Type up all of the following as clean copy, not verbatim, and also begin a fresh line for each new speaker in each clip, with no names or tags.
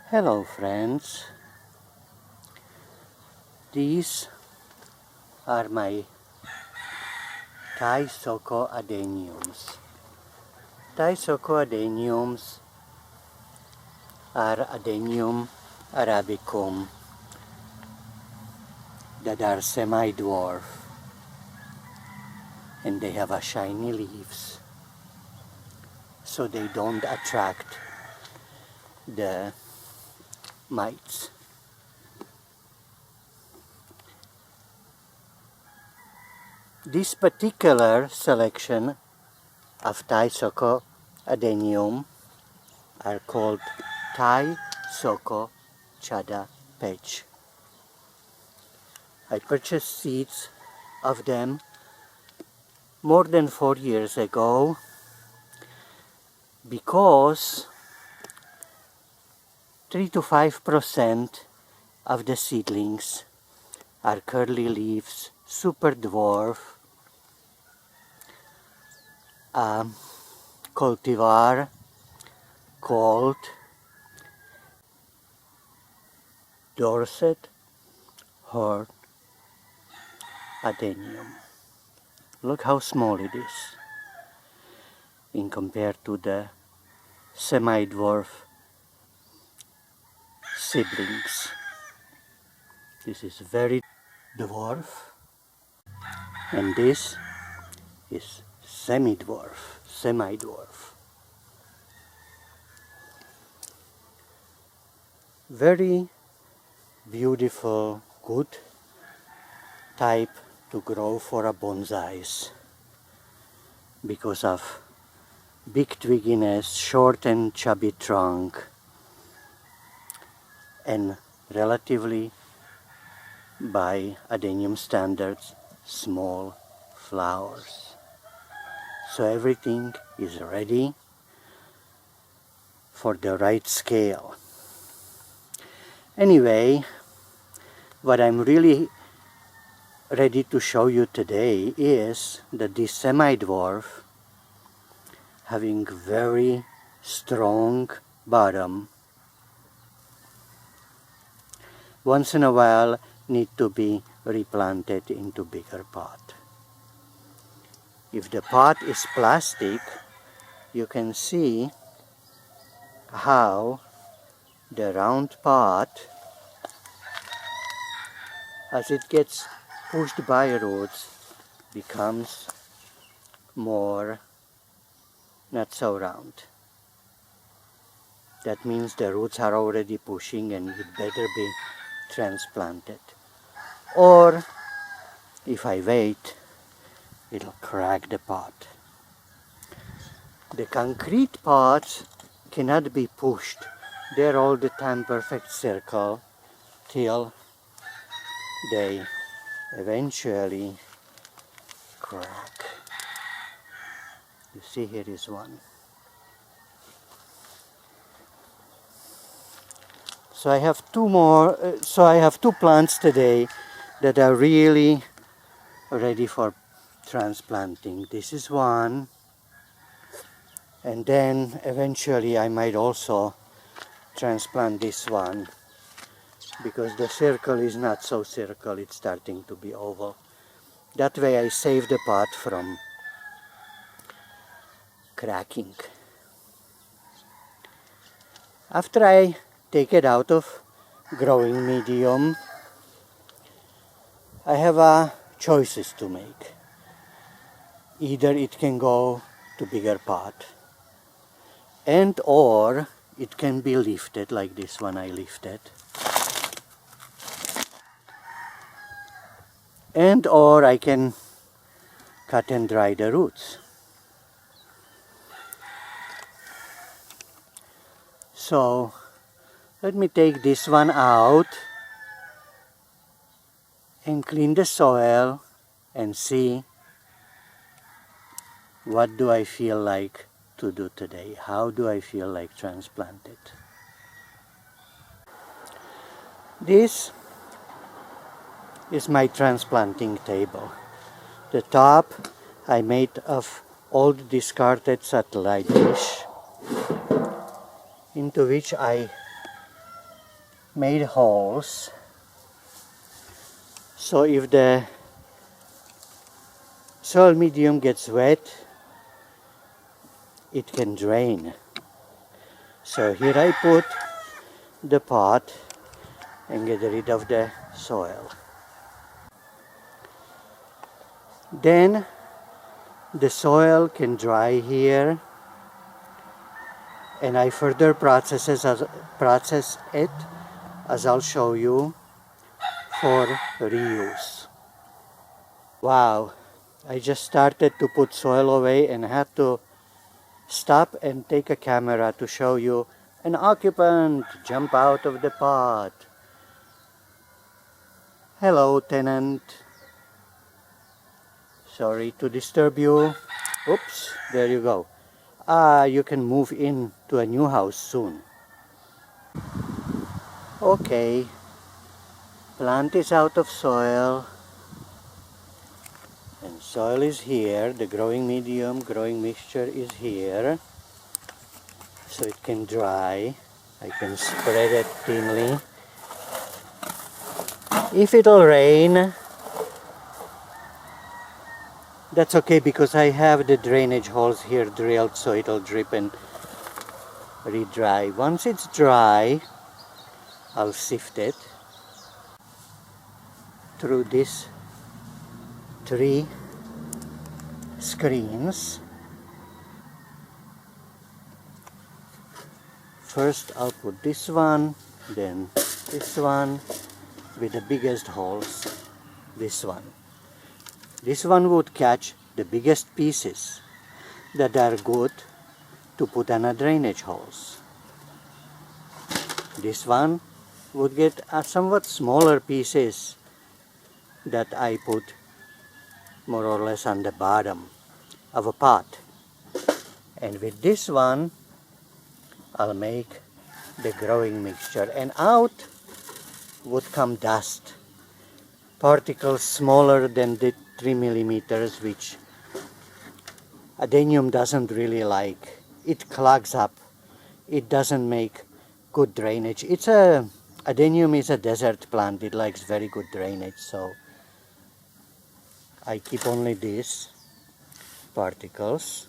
Hello friends, these are my Thai Soco Adeniums. Thai Soco Adeniums are Adenium arabicum that are semi-dwarf and they have a shiny leaves so they don't attract the mites. This particular selection of Thai Soco Adenium are called Thai Soco Chada Petch. I purchased seeds of them more than 4 years ago because 3 to 5% of the seedlings are curly leaves, super dwarf, cultivar called Dorset Horn Adenium. Look how small it is in compared to the semi-dwarf siblings. This is very dwarf and this is semi-dwarf. Very beautiful, good type to grow for a bonsais because of big twigginess, short and chubby trunk, and relatively, by adenium standards, small flowers. So everything is ready for the right scale. Anyway, what I'm really ready to show you today is that this semi-dwarf, having very strong bottom, once in a while need to be replanted into bigger pot. If the pot is plastic, you can see how the round pot, as it gets pushed by roots, becomes more not so round. That means the roots are already pushing and it better be transplanted. Or if I wait, it'll crack the pot. The concrete pots cannot be pushed. They're all the time perfect circle till they eventually crack. You see, here is one. So I have two plants today that are really ready for transplanting. This is one, and then eventually I might also transplant this one because the circle is not so circle, it's starting to be oval. That way I save the pot from cracking. After I take it out of growing medium, I have choices to make. Either it can go to bigger pot, and or it can be lifted like this one I lifted, and or I can cut and dry the roots. So let me take this one out and clean the soil and see what do I feel like to do today. How do I feel like transplant it? This is my transplanting table. The top I made of old discarded satellite dish into which I made holes, so if the soil medium gets wet, it can drain. So here I put the pot and get rid of the soil. Then the soil can dry here, and I further process it, as I'll show you, for reuse. Wow, I just started to put soil away and had to stop and take a camera to show you an occupant jump out of the pot. Hello, tenant. Sorry to disturb you. Oops, there you go. You can move in to a new house soon. Okay, plant is out of soil, and soil is here. The growing medium, growing mixture is here, so it can dry. I can spread it thinly. If it'll rain, that's okay, because I have the drainage holes here drilled, so it'll drip and re-dry. Once it's dry, I'll sift it through these 3 screens. First I'll put this one, then this one with the biggest holes, this one. This one would catch the biggest pieces that are good to put on a drainage holes. This one would get somewhat smaller pieces that I put more or less on the bottom of a pot. And with this one, I'll make the growing mixture, and out would come dust, particles smaller than the 3 millimeters, which adenium doesn't really like. It clogs up. It doesn't make good drainage. Adenium is a desert plant. It likes very good drainage, so I keep only these particles.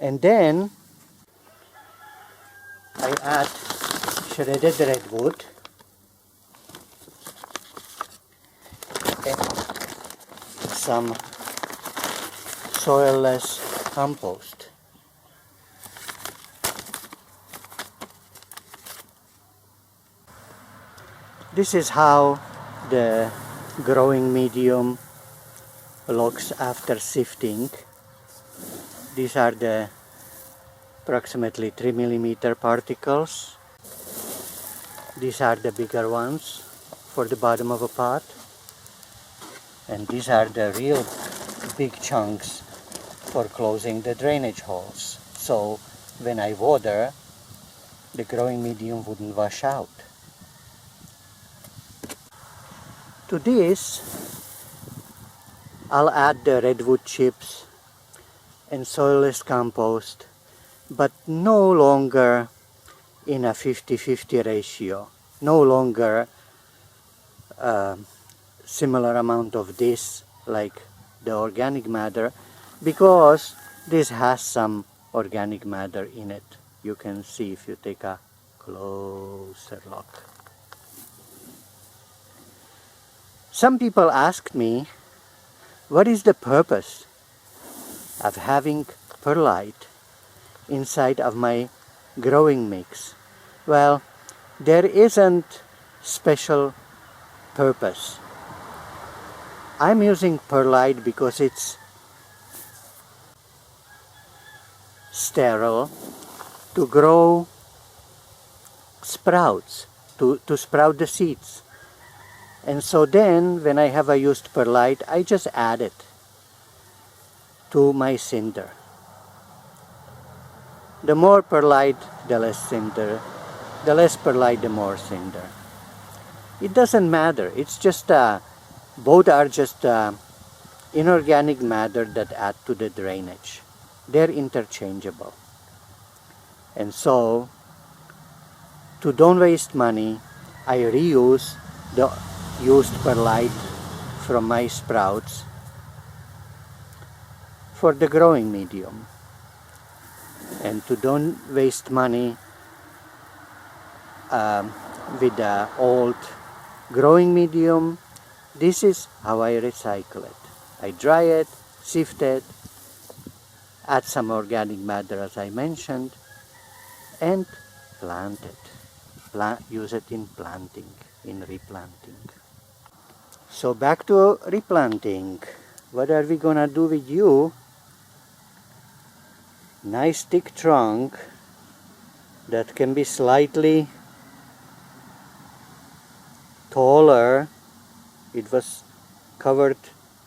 And then I add shredded redwood and some soilless compost. This is how the growing medium looks after sifting. These are the approximately 3 millimeter particles. These are the bigger ones for the bottom of a pot. And these are the real big chunks for closing the drainage holes. So when I water, the growing medium wouldn't wash out. To this, I'll add the redwood chips and soilless compost, but no longer in a 50-50 ratio. No longer similar amount of this like the organic matter, because this has some organic matter in it. You can see if you take a closer look. Some people asked me, what is the purpose of having perlite inside of my growing mix? Well, there isn't special purpose. I'm using perlite because it's sterile to grow sprouts, to sprout the seeds. And so then, when I have a used perlite, I just add it to my cinder. The more perlite, the less cinder. The less perlite, the more cinder. It doesn't matter. It's just, both are just inorganic matter that add to the drainage. They're interchangeable. And so, to don't waste money, I reuse the used perlite from my sprouts for the growing medium. And to don't waste money with the old growing medium, this is how I recycle it. I dry it, sift it, add some organic matter as I mentioned, and plant it. Use it in planting, in replanting. So back to replanting. What are we gonna do with you? Nice thick trunk that can be slightly taller. It was covered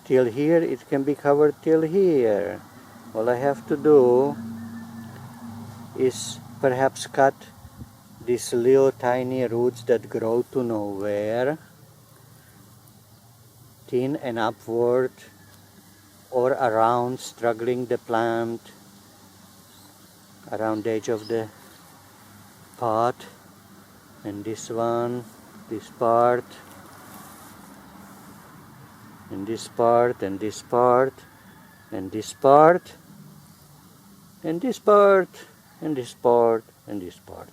till here, it can be covered till here. All I have to do is perhaps cut these little tiny roots that grow to nowhere, thin and upward, or around, struggling the plant, around the edge of the pot, and this one, this part, and this part, and this part, and this part, and this part, and this part, and this part.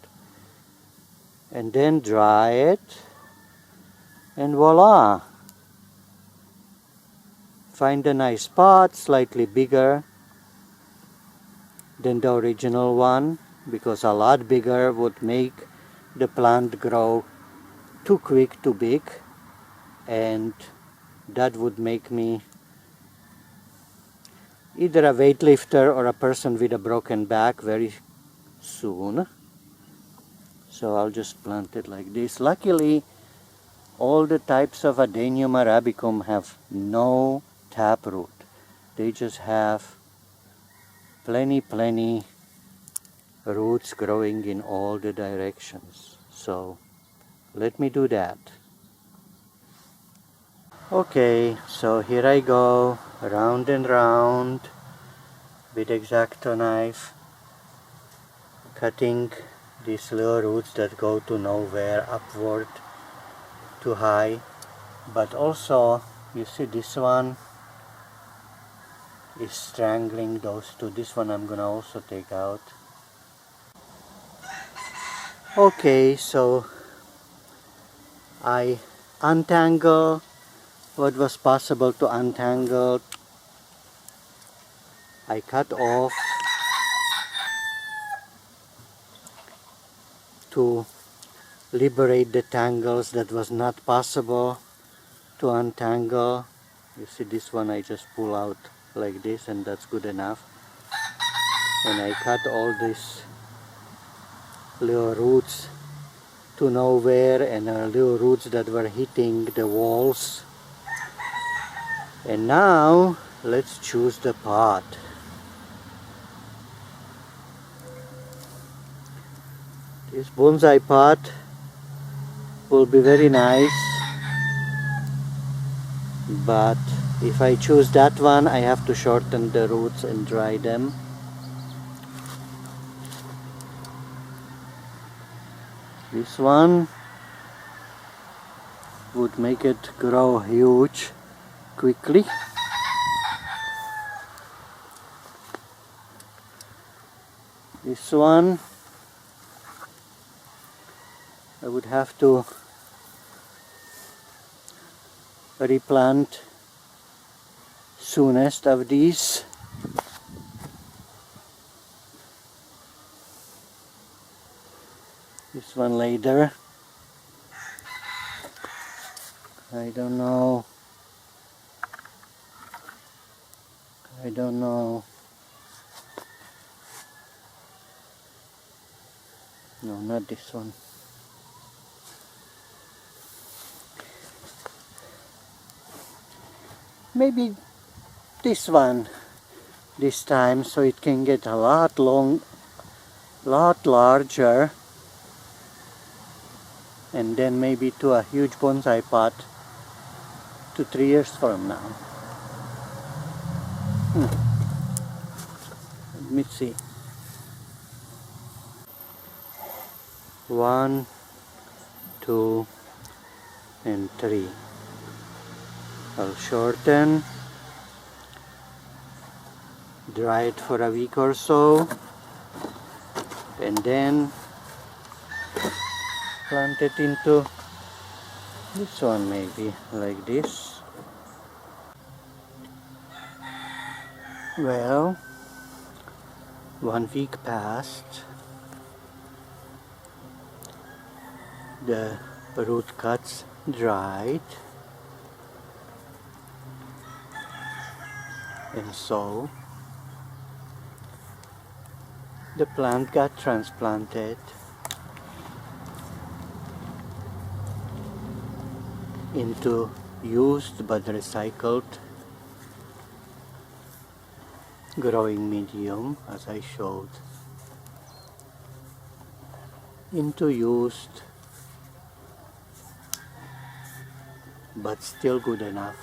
And then dry it, and voila! Find a nice pot, slightly bigger than the original one, because a lot bigger would make the plant grow too quick, too big, and that would make me either a weightlifter or a person with a broken back very soon. So I'll just plant it like this. Luckily, all the types of Adenium arabicum have no taproot. They just have plenty roots growing in all the directions. So let me do that. Okay, so here I go, round and round with X-Acto knife, cutting these little roots that go to nowhere, upward, too high. But also, you see this one is strangling those two. This one I'm gonna also take out. Okay, so I untangle what was possible to untangle. I cut off to liberate the tangles that was not possible to untangle. You see this one I just pull out like this, and that's good enough. And I cut all these little roots to nowhere, and little roots that were hitting the walls. And now let's choose the pot. This bonsai pot will be very nice, but if I choose that one, I have to shorten the roots and dry them. This one would make it grow huge quickly. This one I would have to replant soonest of these. This one later. I don't know. No, not this one. Maybe this one this time, so it can get a lot larger, and then maybe to a huge bonsai pot 2-3 years from now. Let me see. 1 2, and 3. I'll shorten, dry it for a week or so, and then plant it into this one, maybe like this. Well, 1 week passed. The root cuts dried, and so the plant got transplanted into used but recycled growing medium, as I showed, into used but still good enough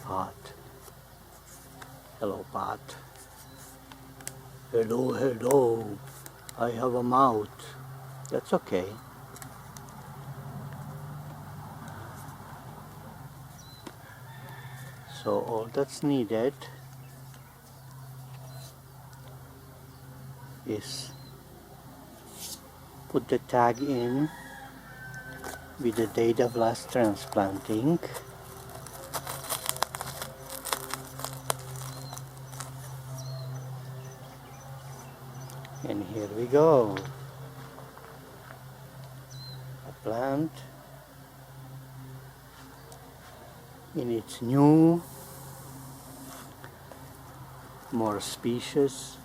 pot. Hello, pot. Hello, hello. I have a mouth. That's okay. So all that's needed is put the tag in with the date of last transplanting, and here we go. A plant in its new, more spacious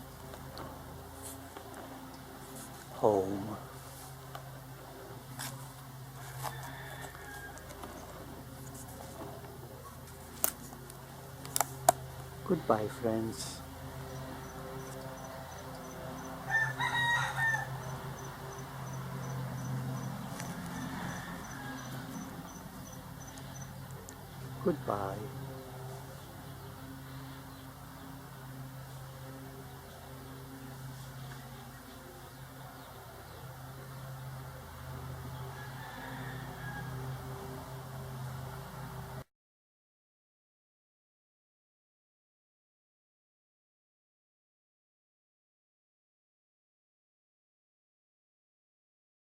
home. Goodbye, friends. Goodbye.